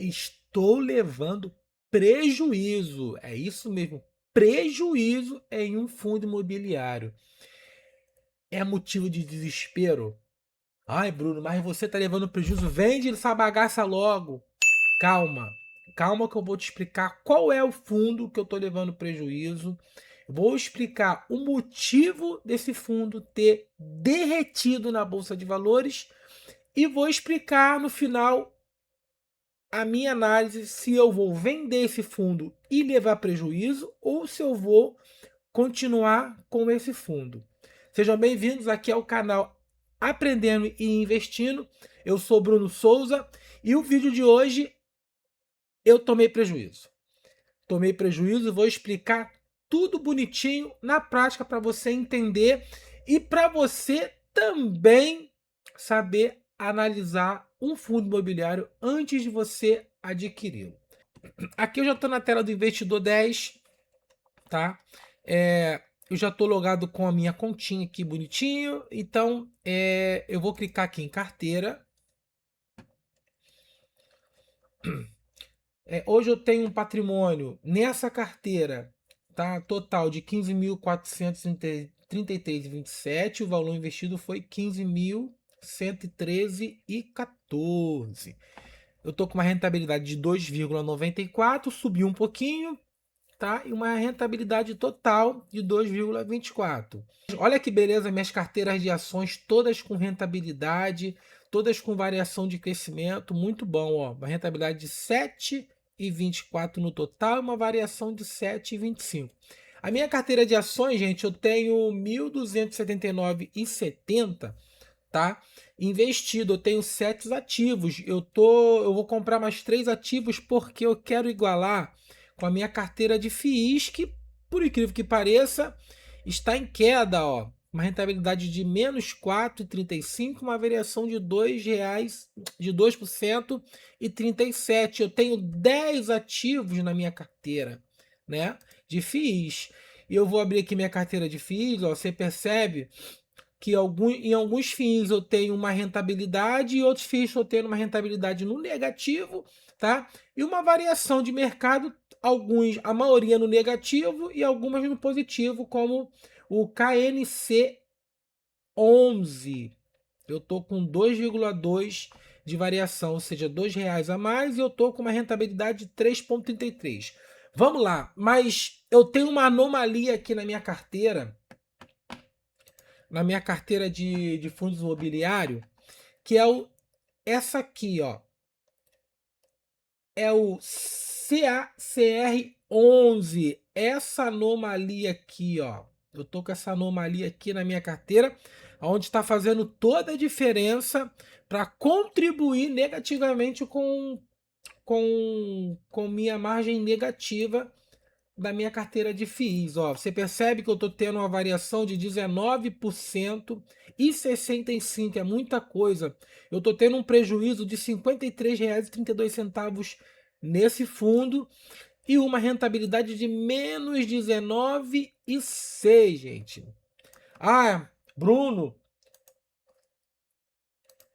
Estou levando prejuízo. É isso mesmo. Prejuízo em um fundo imobiliário. É motivo de desespero? Ai, Bruno, mas você tá levando prejuízo. Vende essa bagaça logo. Calma. Calma que eu vou te explicar qual é o fundo que eu tô levando prejuízo. Vou explicar o motivo desse fundo ter derretido na Bolsa de Valores e vou explicar no final a minha análise se eu vou vender esse fundo e levar prejuízo ou se eu vou continuar com esse fundo. Sejam bem-vindos aqui ao canal Aprendendo e Investindo. Eu sou Bruno Souza e o vídeo de hoje eu tomei prejuízo. Tomei prejuízo e vou explicar tudo bonitinho na prática para você entender e para você também saber analisar um fundo imobiliário antes de você adquiri-lo. Aqui eu já estou na tela do Investidor 10, tá? Eu já estou logado com a minha continha aqui bonitinho, então eu vou clicar aqui em carteira. Hoje eu tenho um patrimônio nessa carteira, tá? Total de 15.433,27. O valor investido foi 15.113,14. Eu tô com uma rentabilidade de 2,94, subiu um pouquinho, tá? E uma rentabilidade total de 2,24. Olha que beleza, minhas carteiras de ações todas com rentabilidade, todas com variação de crescimento, muito bom, ó. Uma rentabilidade de 7,24 no total e uma variação de 7,25. A minha carteira de ações, gente, eu tenho 1.279,70, tá? Investido, eu tenho 7 ativos. Eu vou comprar mais 3 ativos porque eu quero igualar com a minha carteira de FIIs, que, por incrível que pareça, está em queda, ó. Uma rentabilidade de menos 4,35, uma variação de R$ 2 de 2% e 37. Eu tenho 10 ativos na minha carteira, né, de FIIs. E eu vou abrir aqui minha carteira de FIIs, ó, você percebe que em alguns FIIs eu tenho uma rentabilidade e outros FIIs eu tenho uma rentabilidade no negativo, tá? E uma variação de mercado, a maioria no negativo e algumas no positivo, como o KNC 11. Eu tô com 2,2 de variação, ou seja, R$ 2 a mais, e eu tô com uma rentabilidade de 3,33. Vamos lá, mas eu tenho uma anomalia aqui na minha carteira de fundos imobiliários, que é essa aqui, ó. É o CACR11. Essa anomalia aqui, ó. Eu tô com essa anomalia aqui na minha carteira, onde está fazendo toda a diferença para contribuir negativamente com minha margem negativa da minha carteira de FIIs. Ó, você percebe que eu estou tendo uma variação de 19% e 65%, é muita coisa. Eu estou tendo um prejuízo de R$ 53,32 nesse fundo e uma rentabilidade de menos 19,6, gente. Ah, Bruno,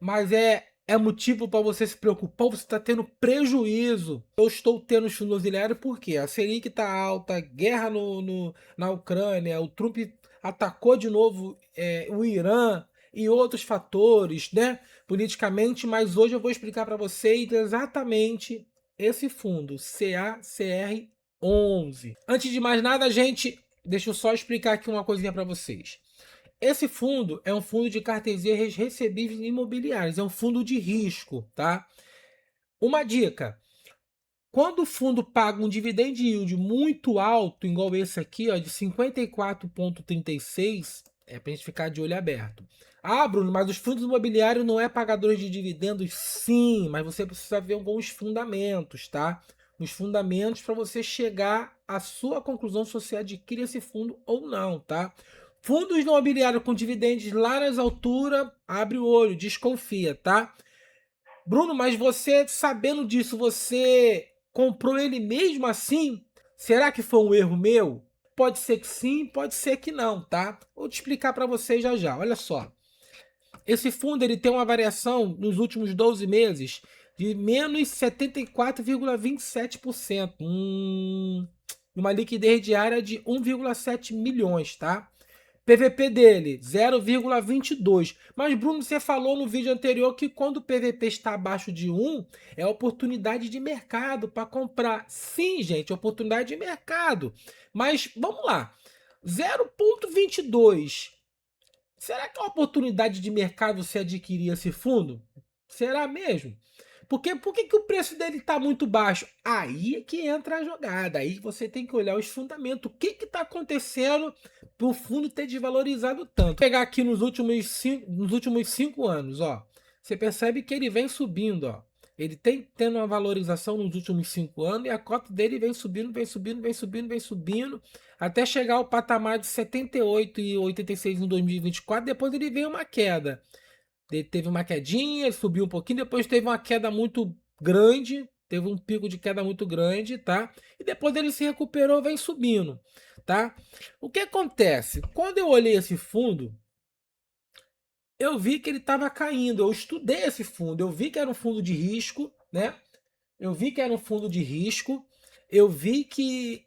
mas é motivo para você se preocupar, você está tendo prejuízo. Eu estou tendo fundo imobiliário porque a Selic está alta, guerra na Ucrânia, o Trump atacou de novo o Irã e outros fatores, né, politicamente, mas hoje eu vou explicar para vocês exatamente esse fundo, CACR11. Antes de mais nada, gente, deixa eu só explicar aqui uma coisinha para vocês. Esse fundo é um fundo de carteiras recebíveis imobiliárias, é um fundo de risco, tá? Uma dica: quando o fundo paga um dividend yield muito alto, igual esse aqui, ó, de 54,36, é para a gente ficar de olho aberto. Ah, Bruno, mas os fundos imobiliários não é pagadores de dividendos? Sim, mas você precisa ver alguns fundamentos, tá? Os fundamentos para você chegar à sua conclusão se você adquire esse fundo ou não, tá? Fundos imobiliários com dividendos lá nas alturas, abre o olho, desconfia, tá? Bruno, mas você, sabendo disso, você comprou ele mesmo assim? Será que foi um erro meu? Pode ser que sim, pode ser que não, tá? Vou te explicar para você já. Olha só. Esse fundo ele tem uma variação nos últimos 12 meses de menos 74,27%. Uma liquidez diária de 1,7 milhões, tá? PVP dele, 0,22. Mas, Bruno, você falou no vídeo anterior que quando o PVP está abaixo de 1, é oportunidade de mercado para comprar. Sim, gente, oportunidade de mercado. Mas, vamos lá. 0,22. Será que é uma oportunidade de mercado você adquirir esse fundo? Será mesmo? Porque por que o preço dele está muito baixo? Aí é que entra a jogada. Aí você tem que olhar os fundamentos. O que está acontecendo para o fundo ter desvalorizado tanto? Vou pegar aqui nos últimos 5 anos, ó. Você percebe que ele vem subindo, ó. Ele tem tendo uma valorização nos últimos 5 anos e a cota dele vem subindo, vem subindo, vem subindo, vem subindo, até chegar ao patamar de 78,86 em 2024. Depois ele veio uma queda. Ele teve uma quedinha, ele subiu um pouquinho, depois teve uma queda muito grande, teve um pico de queda muito grande, tá? E depois ele se recuperou, vem subindo, tá? O que acontece? Quando eu olhei esse fundo, eu vi que ele estava caindo. Eu estudei esse fundo, eu vi que era um fundo de risco, né? Eu vi que era um fundo de risco, eu vi que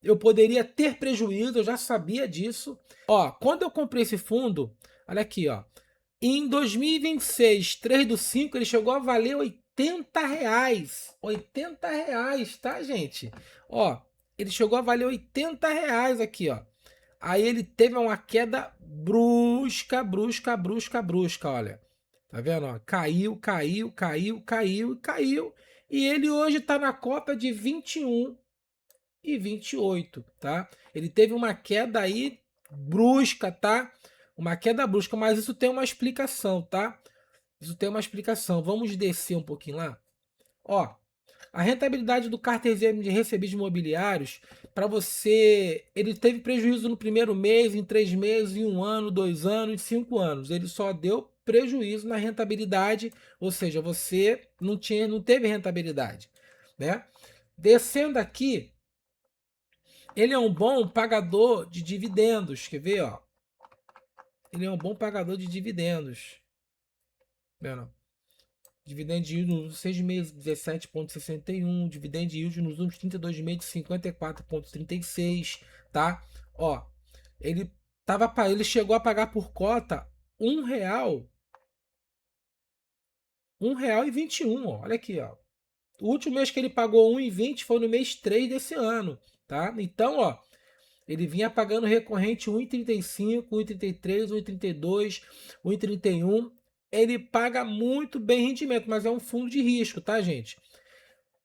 eu poderia ter prejuízo, eu já sabia disso. Ó, quando eu comprei esse fundo, olha aqui, ó. Em 2026, 3/5, ele chegou a valer R$ 80. R$ 80, tá, gente? Ó, ele chegou a valer R$ 80 aqui, ó. Aí ele teve uma queda brusca, brusca, brusca, brusca, olha. Tá vendo? Ó? Caiu, caiu, caiu, caiu, caiu. E ele hoje tá na cota de 21,28, tá? Ele teve uma queda aí brusca, tá? Uma queda brusca, mas isso tem uma explicação, tá? Isso tem uma explicação. Vamos descer um pouquinho lá. Ó, a rentabilidade do cartesiano de recebíveis imobiliários, para você, ele teve prejuízo no primeiro mês, em 3 meses, em 1 ano, 2 anos, em 5 anos. Ele só deu prejuízo na rentabilidade, ou seja, você não teve rentabilidade, né? Descendo aqui, ele é um bom pagador de dividendos. Quer ver, ó? Ele é um bom pagador de dividendos. Vendo? Dividend yield nos últimos 6 meses, 17,61. Dividend yield nos últimos 32 meses, 54,36. Tá? Ó, ele chegou a pagar por cota R$ 1, R$ 1,21. Ó. Olha aqui, ó. O último mês que ele pagou 1,20 foi no mês 3 desse ano. Tá? Então, ó, ele vinha pagando recorrente 1,35, 1,33, 1,32, 1,31. Ele paga muito bem rendimento, mas é um fundo de risco, tá, gente?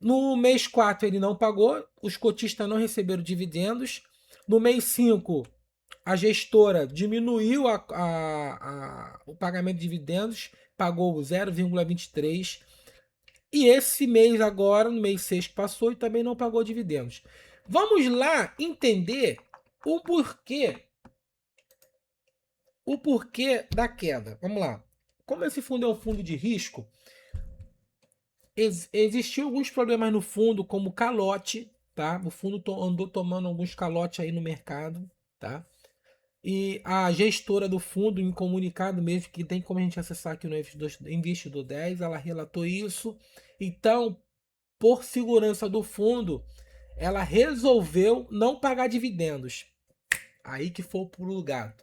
No mês 4 ele não pagou, os cotistas não receberam dividendos. No mês 5, a gestora diminuiu o pagamento de dividendos, pagou 0,23. E esse mês agora, no mês 6 que passou, ele também não pagou dividendos. Vamos lá entender o porquê da queda. Vamos lá. Como esse fundo é um fundo de risco, existiu alguns problemas no fundo, como calote, tá? O fundo andou tomando alguns calotes aí no mercado, tá? E a gestora do fundo, em comunicado mesmo, que tem como a gente acessar aqui no Investidor 10, ela relatou isso. Então, por segurança do fundo, ela resolveu não pagar dividendos. Aí que foi pro lugar.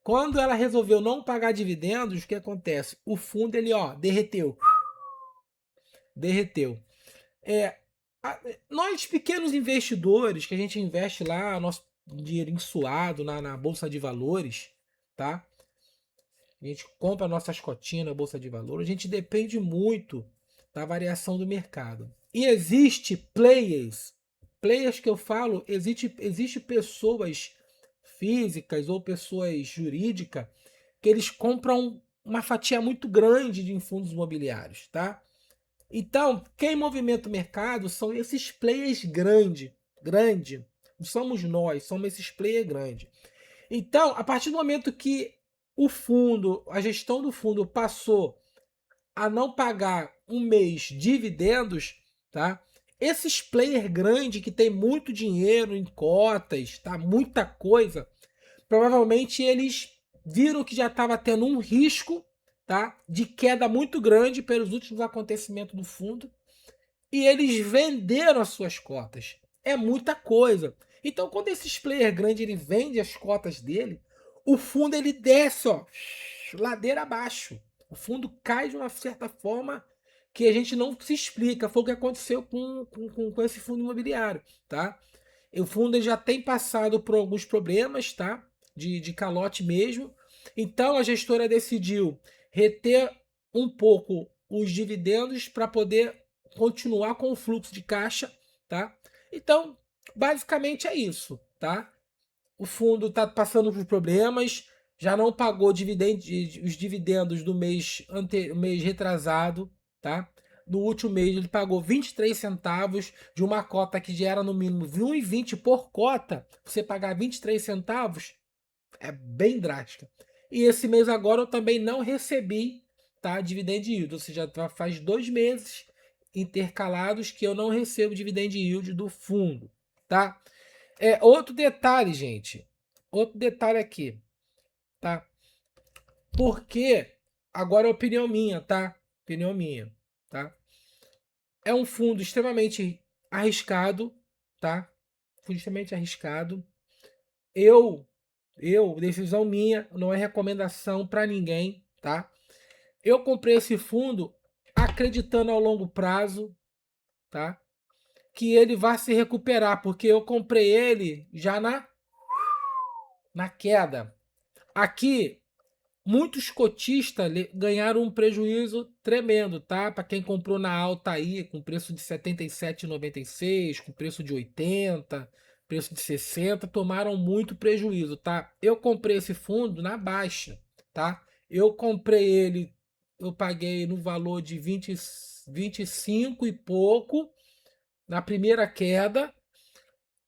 Quando ela resolveu não pagar dividendos, o que acontece? O fundo ele, ó, derreteu. Derreteu. É, nós pequenos investidores que a gente investe lá, nosso dinheiro suado na bolsa de valores, tá? A gente compra nossas cotinhas na bolsa de valores, a gente depende muito da variação do mercado. E existe players que eu falo, existe pessoas físicas ou pessoas jurídicas que eles compram uma fatia muito grande de fundos imobiliários, tá? Então, quem movimenta o mercado são esses players grande. Não somos nós, somos esses players grandes. Então, a partir do momento que o fundo, a gestão do fundo passou a não pagar um mês dividendos, tá? Esses players grandes que tem muito dinheiro em cotas, tá? Muita coisa, provavelmente eles viram que já estava tendo um risco, tá? De queda muito grande pelos últimos acontecimentos do fundo e eles venderam as suas cotas. É muita coisa. Então, quando esses players grandes ele vende as cotas dele, o fundo ele desce, ó, ladeira abaixo. O fundo cai de uma certa forma que a gente não se explica. Foi o que aconteceu com esse fundo imobiliário, tá? O fundo ele já tem passado por alguns problemas, tá? De calote mesmo. Então a gestora decidiu reter um pouco os dividendos para poder continuar com o fluxo de caixa, tá? Então, basicamente é isso, tá? O fundo está passando por problemas, já não pagou os dividendos do mês retrasado, tá? No último mês ele pagou 23 centavos de uma cota que já era no mínimo 1,20 por cota. Você pagar 23 centavos é bem drástica. E esse mês agora eu também não recebi, tá, dividend yield, ou seja, faz 2 meses intercalados que eu não recebo dividend yield do fundo, tá? Outro detalhe, gente. Outro detalhe aqui, tá? Porque agora é opinião minha, tá? Opinião minha, tá? É um fundo extremamente arriscado, tá? Fundo extremamente arriscado. Eu, decisão minha, não é recomendação para ninguém, tá? Eu comprei esse fundo acreditando ao longo prazo, tá? Que ele vai se recuperar, porque eu comprei ele já na queda. Aqui, muitos cotistas ganharam um prejuízo tremendo, tá? Para quem comprou na alta aí, com preço de R$ 77,96, com preço de 80, preço de 60, tomaram muito prejuízo, tá? Eu comprei esse fundo na baixa, tá? Eu comprei ele, eu paguei no valor de 25 e pouco na primeira queda.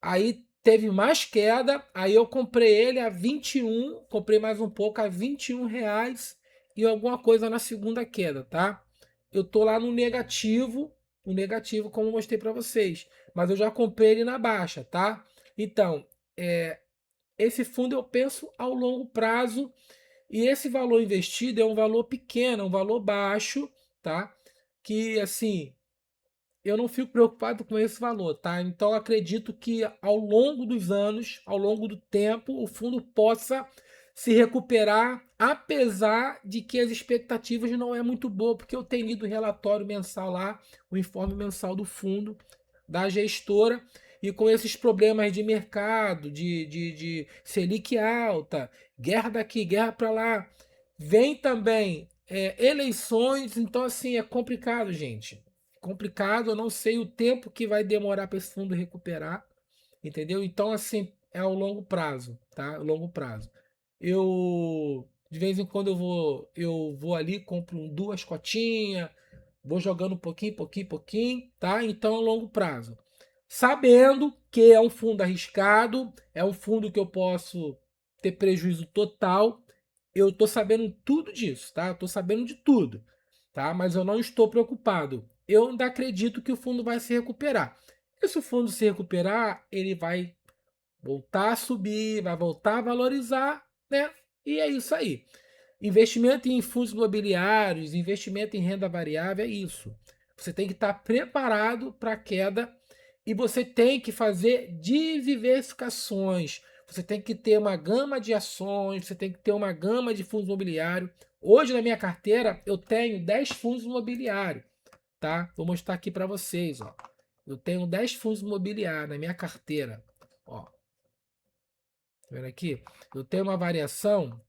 Aí teve mais queda, aí eu comprei ele a 21, comprei mais um pouco a R$ 21 e alguma coisa na segunda queda, tá? Eu tô lá no negativo como eu mostrei para vocês, mas eu já comprei ele na baixa, tá? Então, esse fundo eu penso ao longo prazo e esse valor investido é um valor pequeno, é um valor baixo, tá? Que assim, eu não fico preocupado com esse valor, tá? Então eu acredito que ao longo dos anos, ao longo do tempo, o fundo possa se recuperar, apesar de que as expectativas não é muito boa, porque eu tenho lido o relatório mensal lá, o informe mensal do fundo, da gestora, e com esses problemas de mercado, de Selic alta, guerra daqui, guerra para lá, vem também eleições, então assim, é complicado, gente, complicado. Eu não sei o tempo que vai demorar para esse fundo recuperar, entendeu? Então, assim, é ao longo prazo, tá? Longo prazo. Eu de vez em quando eu vou ali, compro duas cotinhas, vou jogando pouquinho, pouquinho, pouquinho, tá? Então, a longo prazo. Sabendo que é um fundo arriscado, é um fundo que eu posso ter prejuízo total. Eu tô sabendo tudo disso, tá? Eu tô sabendo de tudo, tá? Mas eu não estou preocupado. Eu ainda acredito que o fundo vai se recuperar. E se o fundo se recuperar, ele vai voltar a subir, vai voltar a valorizar, né? E é isso aí. Investimento em fundos imobiliários, investimento em renda variável é isso. Você tem que estar preparado para a queda e você tem que fazer diversificações. Você tem que ter uma gama de ações, você tem que ter uma gama de fundos imobiliários. Hoje na minha carteira eu tenho 10 fundos imobiliários, tá? Vou mostrar aqui para vocês, ó. Eu tenho 10 fundos imobiliários na minha carteira, ó. Tá vendo aqui? Eu tenho uma variação.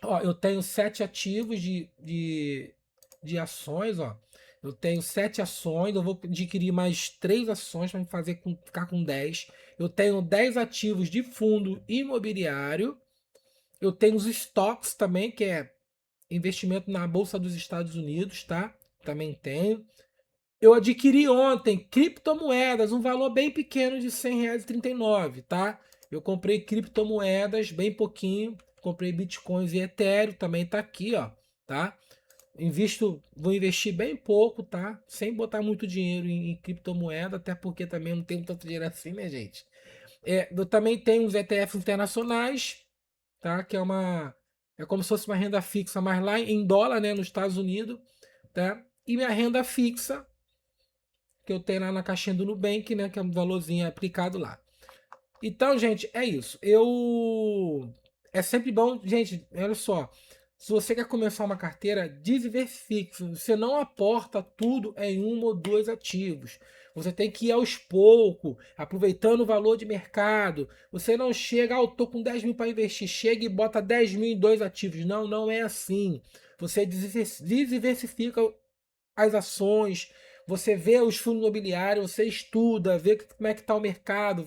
Ó, eu tenho 7 ativos de ações, ó. Eu tenho 7 ações, eu vou adquirir mais 3 ações para ficar com 10. Eu tenho 10 ativos de fundo imobiliário. Eu tenho os estoques também, que é investimento na Bolsa dos Estados Unidos, tá? Também tenho. Eu adquiri ontem criptomoedas, um valor bem pequeno de R$ 100,39, tá? Eu comprei criptomoedas bem pouquinho, comprei bitcoins e ethereum, também tá aqui, ó, tá? Vou investir bem pouco, tá? Sem botar muito dinheiro em criptomoeda, até porque também não tenho tanto dinheiro assim, né, gente? Eu também tenho os ETFs internacionais, tá? Que é É como se fosse uma renda fixa, mas lá em dólar, né, nos Estados Unidos, tá? E minha renda fixa, que eu tenho lá na caixinha do Nubank, né, que é um valorzinho aplicado lá. Então, gente, é isso. É sempre bom, gente, olha só. Se você quer começar uma carteira, diversifique. Você não aporta tudo em um ou dois ativos. Você tem que ir aos poucos, aproveitando o valor de mercado. Você não chega, eu tô com 10 mil para investir, chega e bota 10 mil em dois ativos. Não, não é assim. Você diversifica as ações, você vê os fundos imobiliários, você estuda, vê como é que está o mercado,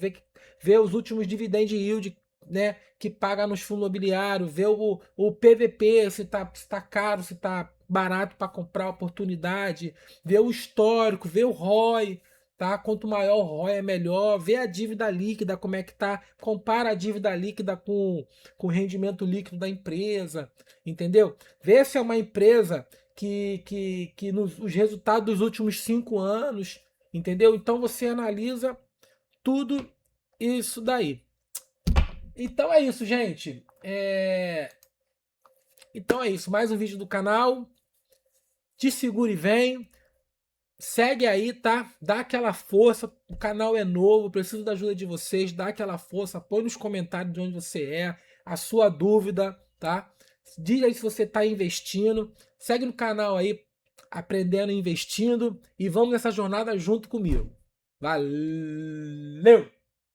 vê os últimos dividend yield, né, que paga nos fundos imobiliários, vê o PVP, se tá caro, se tá barato para comprar oportunidade, vê o histórico, vê o ROI, tá? Quanto maior o ROI é melhor, vê a dívida líquida, como é que tá, compara a dívida líquida com o rendimento líquido da empresa, entendeu? Vê se é uma empresa que os resultados dos últimos 5 anos, entendeu? Então você analisa tudo isso daí. Então é isso, gente. Então é isso. Mais um vídeo do canal. Te segura e vem. Segue aí, tá? Dá aquela força. O canal é novo, preciso da ajuda de vocês. Dá aquela força. Põe nos comentários de onde você é, a sua dúvida, tá? Diz aí se você está investindo. Segue no canal aí, aprendendo e investindo. E vamos nessa jornada junto comigo. Valeu!